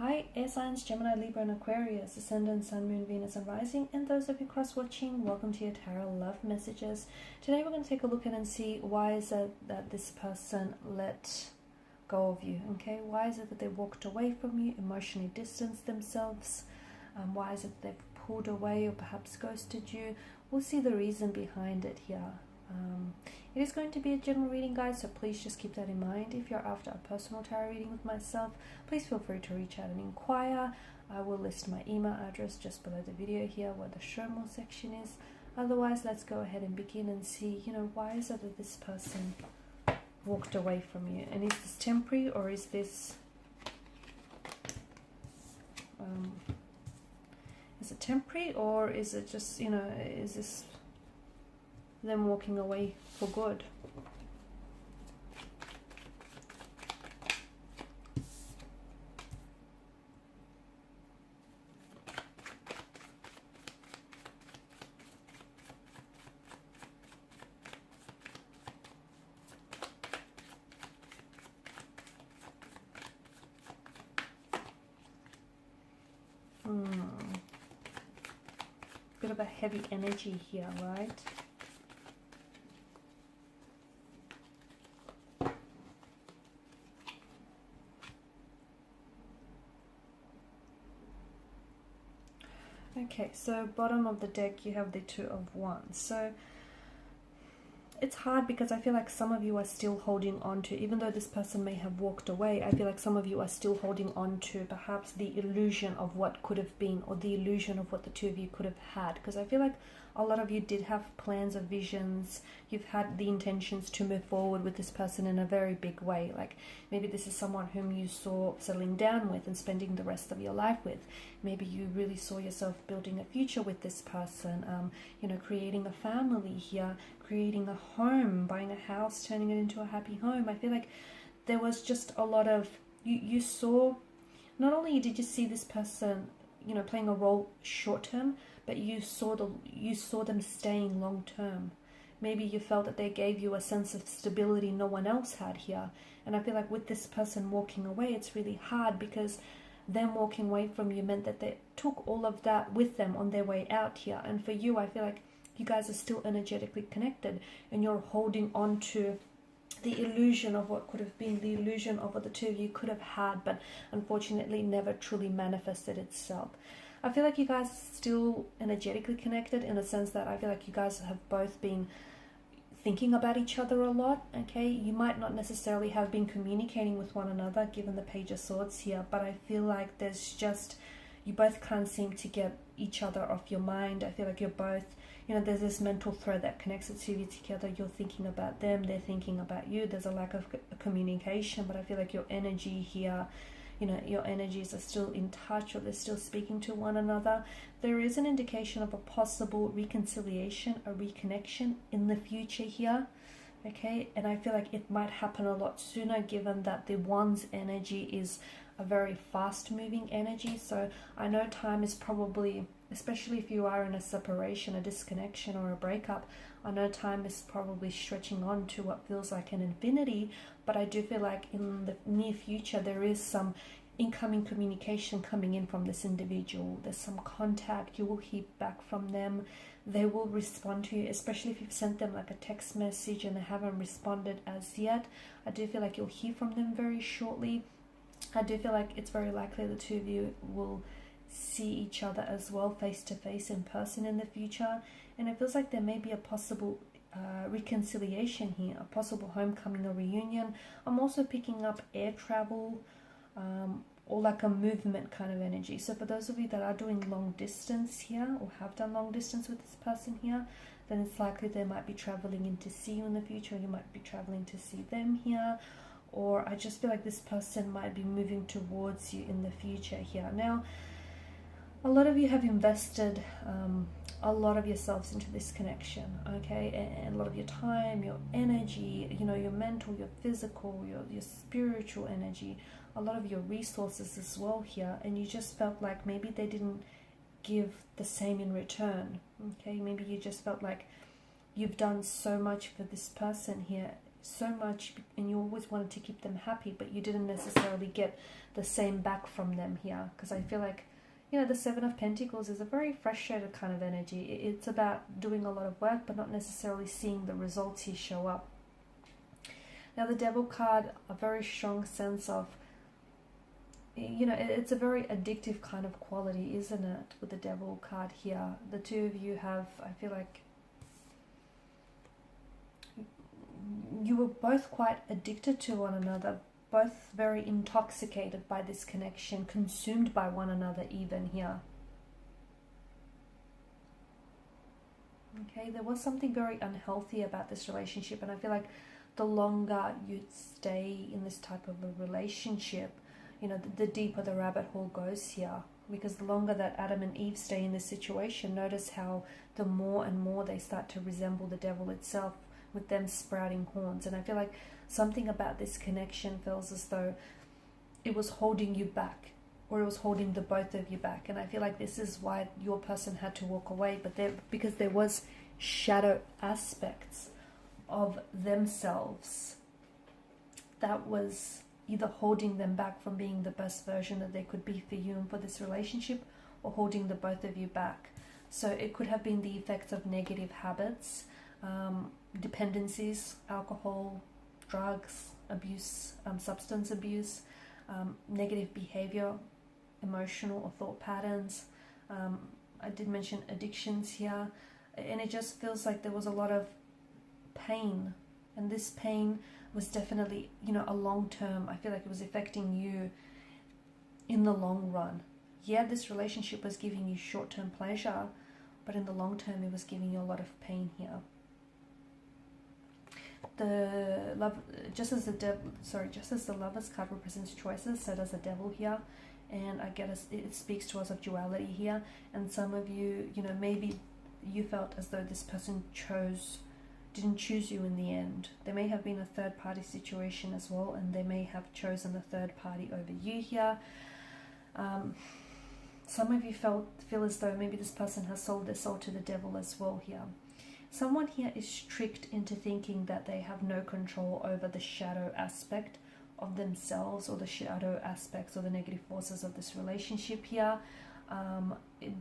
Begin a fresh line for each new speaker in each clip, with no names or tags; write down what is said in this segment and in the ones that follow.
Hi, air signs, Gemini, Libra, and Aquarius, Ascendant, Sun, Moon, Venus, and Rising. And those of you cross-watching, welcome to your tarot love messages. Today we're going to take a look at and see why is it that this person let go of you, okay? Why is it that they walked away from you, emotionally distanced themselves? Why is it that they've pulled away or perhaps ghosted you? We'll see the reason behind it here. It is going to be a general reading, guys, so please just keep that in mind. If you're after a personal tarot reading with myself, please feel free to reach out and inquire. I will list my email address just below the video here where the show more section is. Otherwise, let's go ahead and begin and see, why is it that this person walked away from you? And is this temporary, or is this is it temporary, or is it just, is this them walking away for good? Bit of a heavy energy here, right? Okay, so bottom of the deck you have the Two of Wands. So it's hard because I feel like some of you are still holding on to, even though this person may have walked away, I feel like some of you are still holding on to perhaps the illusion of what could have been, or the illusion of what the two of you could have had. Because I feel like a lot of you did have plans or visions. You've had the intentions to move forward with this person in a very big way. Like maybe this is someone whom you saw settling down with and spending the rest of your life with. Maybe you really saw yourself building a future with this person, creating a family here, creating a home, buying a house, turning it into a happy home. I feel like there was just a lot of, you saw, not only did you see this person, playing a role short term, but you saw them staying long term. Maybe you felt that they gave you a sense of stability no one else had here. And I feel like with this person walking away, it's really hard because them walking away from you meant that they took all of that with them on their way out here. And for you, I feel like you guys are still energetically connected and you're holding on to the illusion of what could have been, the illusion of what the two of you could have had, but unfortunately never truly manifested itself. I feel like you guys are still energetically connected in the sense that I feel like you guys have both been thinking about each other a lot, okay? You might not necessarily have been communicating with one another given the Page of Swords here, but I feel like there's just, you both can't seem to get each other off your mind. I feel like you're both, there's this mental thread that connects the two of you together. You're thinking about them, they're thinking about you. There's a lack of communication, but I feel like your energy here, your energies are still in touch, or they're still speaking to one another. There is an indication of a possible reconciliation, a reconnection in the future here, okay? And I feel like it might happen a lot sooner given that the Wands energy is a very fast moving energy. So I know time is probably, especially if you are in a separation, a disconnection, or a breakup, I know time is probably stretching on to what feels like an infinity, but I do feel like in the near future there is some incoming communication coming in from this individual. There's some contact, you will hear back from them, they will respond to you, especially if you've sent them like a text message and they haven't responded as yet. I do feel like you'll hear from them very shortly. I do feel like it's very likely the two of you will see each other as well, face to face, in person in the future. And it feels like there may be a possible reconciliation here, a possible homecoming or reunion. I'm also picking up air travel, or like a movement kind of energy. So for those of you that are doing long distance here, or have done long distance with this person here, then it's likely they might be traveling in to see you in the future, or you might be traveling to see them here. Or I just feel like this person might be moving towards you in the future here. Now, a lot of you have invested a lot of yourselves into this connection, okay? And a lot of your time, your energy, your mental, your physical, your spiritual energy, a lot of your resources as well here. And you just felt like maybe they didn't give the same in return, okay? Maybe you just felt like you've done so much for this person here so much, and you always wanted to keep them happy, but you didn't necessarily get the same back from them here. Because I feel like, you know, the Seven of Pentacles is a very frustrated kind of energy. It's about doing a lot of work, but not necessarily seeing the results here show up. Now the Devil card, a very strong sense of, you know, it's a very addictive kind of quality, isn't it, with the Devil card here. The two of you have, I feel like, you were both quite addicted to one another, both very intoxicated by this connection, consumed by one another even here. Okay, there was something very unhealthy about this relationship, and I feel like the longer you stay in this type of a relationship, you know, the deeper the rabbit hole goes here. Because the longer that Adam and Eve stay in this situation, notice how the more and more they start to resemble the devil itself, with them sprouting horns. And I feel like something about this connection feels as though it was holding you back, or it was holding the both of you back. And I feel like this is why your person had to walk away, but because there was shadow aspects of themselves that was either holding them back from being the best version that they could be for you and for this relationship, or holding the both of you back. So it could have been the effects of negative habits, dependencies, alcohol, drugs, abuse, substance abuse, negative behavior, emotional or thought patterns. I did mention addictions here, and it just feels like there was a lot of pain, and this pain was definitely, you know, a long term. I feel like it was affecting you in the long run. Yeah, this relationship was giving you short-term pleasure, but in the long term it was giving you a lot of pain here. The love, just as the Lovers card represents choices, so does the Devil here, and I guess it speaks to us of duality here. And some of you, you know, maybe you felt as though this person didn't choose you in the end. There may have been a third party situation as well, and they may have chosen a third party over you here. Some of you feel as though maybe this person has sold their soul to the devil as well here. Someone here is tricked into thinking that they have no control over the shadow aspect of themselves, or the shadow aspects or the negative forces of this relationship here.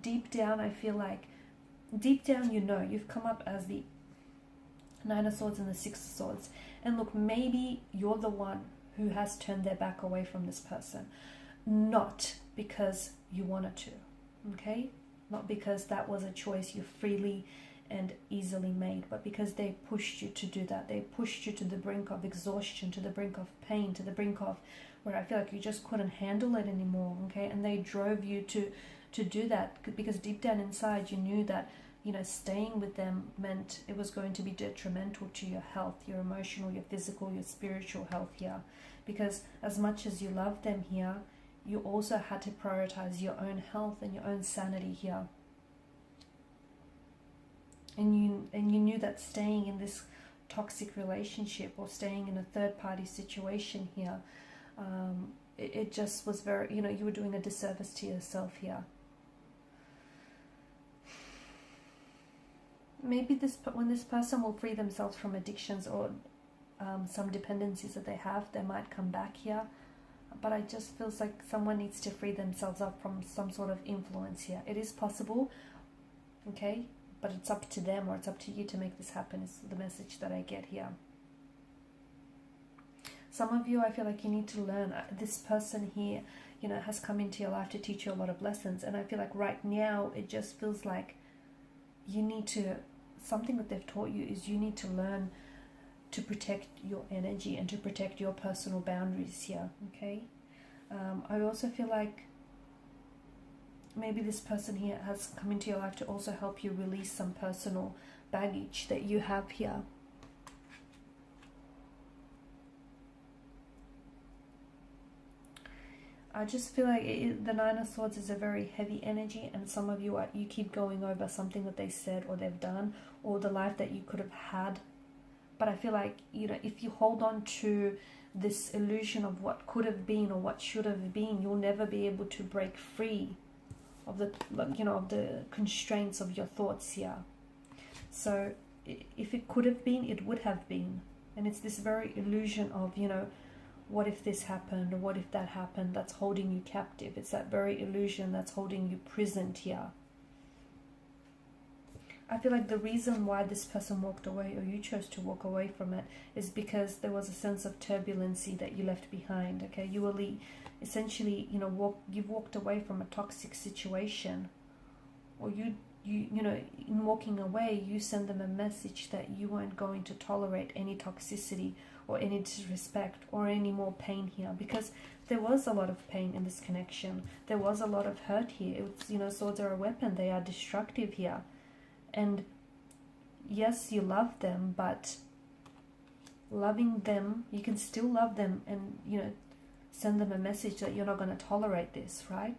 Deep down, I feel like, deep down, you know, you've come up as the Nine of Swords and the Six of Swords. And look, maybe you're the one who has turned their back away from this person. Not because you wanted to, okay? Not because that was a choice you freely and easily made, but because they pushed you to do that. They pushed you to the brink of exhaustion, to the brink of pain, to the brink of where I feel like you just couldn't handle it anymore, okay? And they drove you to do that, because deep down inside you knew that, you know, staying with them meant it was going to be detrimental to your health, your emotional, your physical, your spiritual health here. Because as much as you loved them here, you also had to prioritize your own health and your own sanity here. And you knew that staying in this toxic relationship, or staying in a third party situation here, it just was very, you know, you were doing a disservice to yourself here. Maybe when this person will free themselves from addictions or some dependencies that they have, they might come back here. But I just feels like someone needs to free themselves up from some sort of influence here. It is possible, okay? But it's up to them, or it's up to you to make this happen, is the message that I get here. Some of you, I feel like you need to learn. This person here, you know, has come into your life to teach you a lot of lessons. And I feel like right now, it just feels like you need to, something that they've taught you is you need to learn to protect your energy and to protect your personal boundaries here, okay? I also feel like maybe this person here has come into your life to also help you release some personal baggage that you have here. I just feel like the Nine of Swords is a very heavy energy, and some of you you keep going over something that they said or they've done, or the life that you could have had. But I feel like, you know, if you hold on to this illusion of what could have been or what should have been, you'll never be able to break free of the, you know, of the constraints of your thoughts here. So if it could have been, it would have been. And it's this very illusion of, you know, what if this happened or what if that happened, that's holding you captive. It's that very illusion that's holding you prisoned here. I feel like the reason why this person walked away, or you chose to walk away from it, is because there was a sense of turbulency that you left behind. Okay, you were essentially, you know, you've walked away from a toxic situation, or you know, in walking away, you send them a message that you weren't going to tolerate any toxicity or any disrespect or any more pain here, because there was a lot of pain in this connection. There was a lot of hurt here. It's, you know, swords are a weapon. They are destructive here. And yes, you love them, but loving them, you can still love them and, you know, send them a message that you're not going to tolerate this, right?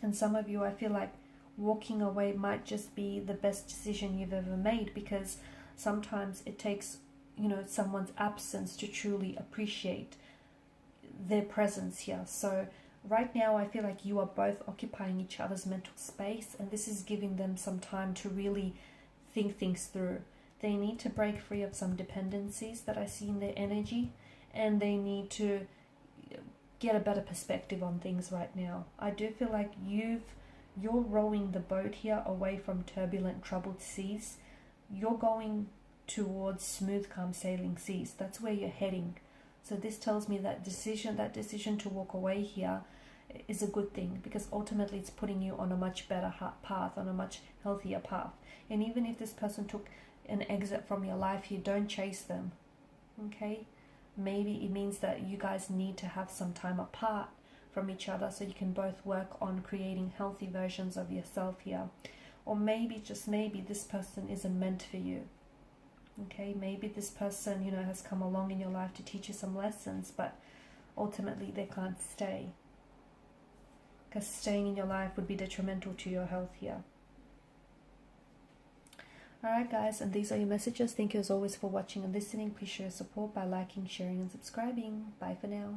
And some of you, I feel like walking away might just be the best decision you've ever made, because sometimes it takes, you know, someone's absence to truly appreciate their presence here. So right now, I feel like you are both occupying each other's mental space, and this is giving them some time to really think things through. They need to break free of some dependencies that I see in their energy, and they need to get a better perspective on things right now. I do feel like you're rowing the boat here away from turbulent, troubled seas. You're going towards smooth, calm sailing seas. That's where you're heading. So this tells me that decision to walk away here is a good thing, because ultimately it's putting you on a much better path, on a much healthier path. And even if this person took an exit from your life here, don't chase them, okay? Maybe it means that you guys need to have some time apart from each other so you can both work on creating healthy versions of yourself here. Or maybe, just maybe, this person isn't meant for you. Okay, maybe this person, you know, has come along in your life to teach you some lessons, but ultimately they can't stay, because staying in your life would be detrimental to your health here. Alright guys, and these are your messages. Thank you as always for watching and listening. Please show your support by liking, sharing and subscribing. Bye for now.